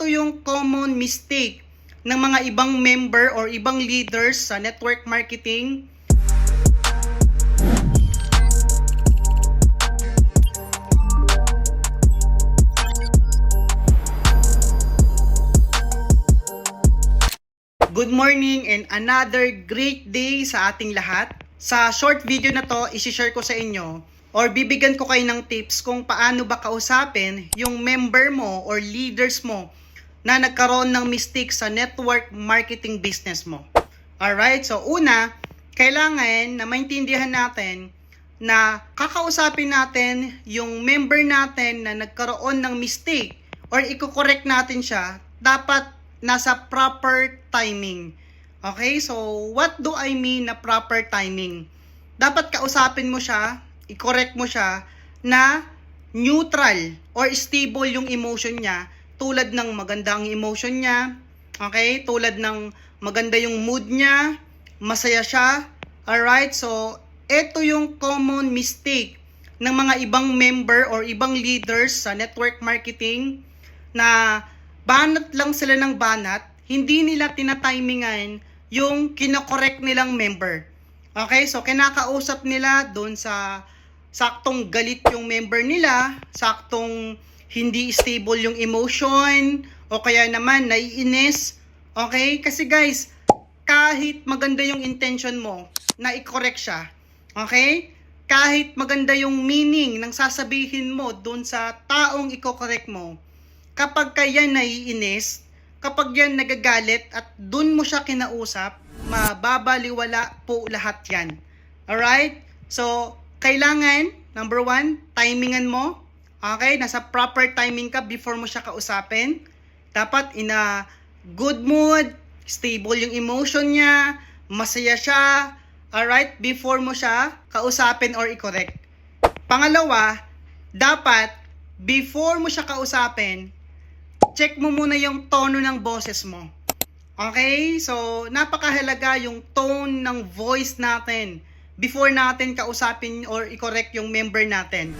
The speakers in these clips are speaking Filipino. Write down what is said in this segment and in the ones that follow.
ito yung common mistake ng mga ibang member or ibang leaders sa network marketing. Good morning and another great day sa ating lahat. Sa short video na to, isi-share ko sa inyo or bibigyan ko kayo ng tips kung paano ba kausapin yung member mo or leaders mo na nagkaroon ng mistake sa network marketing business mo. Alright, so una, kailangan na maintindihan natin na kakausapin natin yung member natin na nagkaroon ng mistake or i-correct natin siya, dapat nasa proper timing. Okay, so what do I mean na proper timing? Dapat kausapin mo siya, i-correct mo siya na neutral or stable yung emotion niya, tulad ng maganda ang emotion niya, okay, tulad ng maganda yung mood niya, masaya siya. Alright, so ito yung common mistake ng mga ibang member or ibang leaders sa network marketing na banat lang sila ng banat, hindi nila tinatimingan yung kinokorek nilang member. Okay, so kinakausap nila doon sa saktong galit yung member nila, saktong hindi stable yung emotion, o kaya naman naiinis. Okay, kasi guys, kahit maganda yung intention mo na i-correct siya, okay, kahit maganda yung meaning ng sasabihin mo doon sa taong i-correct mo, kapag yan naiinis, kapag yan nagagalit at dun mo siya kinausap, mababaliwala po lahat yan. Alright? So, kailangan, number one, timingan mo. Okay? Nasa proper timing ka before mo siya kausapin. Dapat in a good mood, stable yung emotion niya, masaya siya. Alright? Before mo siya kausapin or i-correct. Pangalawa, dapat, before mo siya kausapin, check mo muna yung tono ng boses mo. Okay? So, napakahalaga yung tone ng voice natin before natin kausapin or i-correct yung member natin.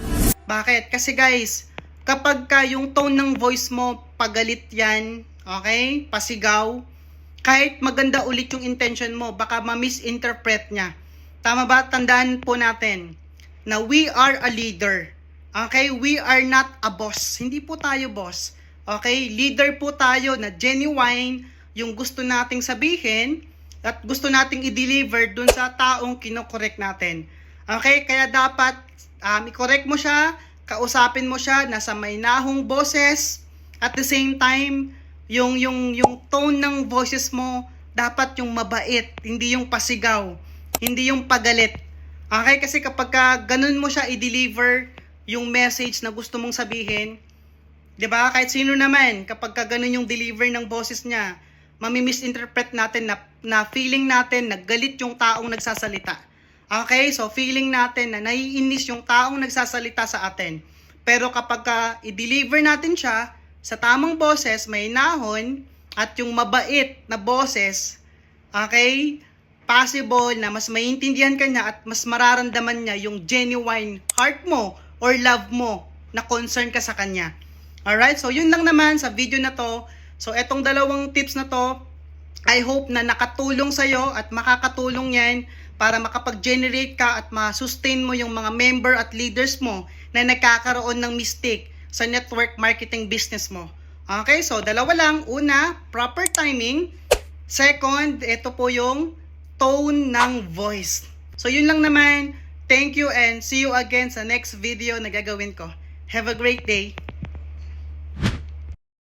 Bakit? Kasi guys, kapag yung tone ng voice mo, pagalit yan, okay? Pasigaw, kahit maganda ulit yung intention mo, baka ma-misinterpret niya. Tama ba? Tandaan po natin na we are a leader. Okay? We are not a boss. Hindi po tayo boss. Okay, leader po tayo na genuine yung gusto nating sabihin at gusto nating i-deliver dun sa taong kinokorek natin. Okay, kaya dapat i-correct mo siya, kausapin mo siya, nasa mainahong boses, at the same time, yung tone ng voices mo, dapat yung mabait, hindi yung pasigaw, hindi yung pagalit. Okay, kasi kapag ganun mo siya i-deliver yung message na gusto mong sabihin, 'di ba? Kahit sino naman, kapag ganun yung deliver ng boses niya, mami-misinterpret natin na feeling natin na galit yung taong nagsasalita. Okay? So, feeling natin na naiinis yung taong nagsasalita sa atin. Pero kapag i-deliver natin siya sa tamang boses, may nahon, at yung mabait na boses, okay, possible na mas maintindihan ka niya at mas mararamdaman niya yung genuine heart mo or love mo na concern ka sa kanya. Alright, so yun lang naman sa video na to. So etong dalawang tips na to, I hope na nakatulong sa'yo at makakatulong yan para makapag-generate ka at ma-sustain mo yung mga member at leaders mo na nagkakaroon ng mistake sa network marketing business mo. Okay, so dalawa lang. Una, proper timing. Second, ito po yung tone ng voice. So yun lang naman. Thank you and see you again sa next video na gagawin ko. Have a great day.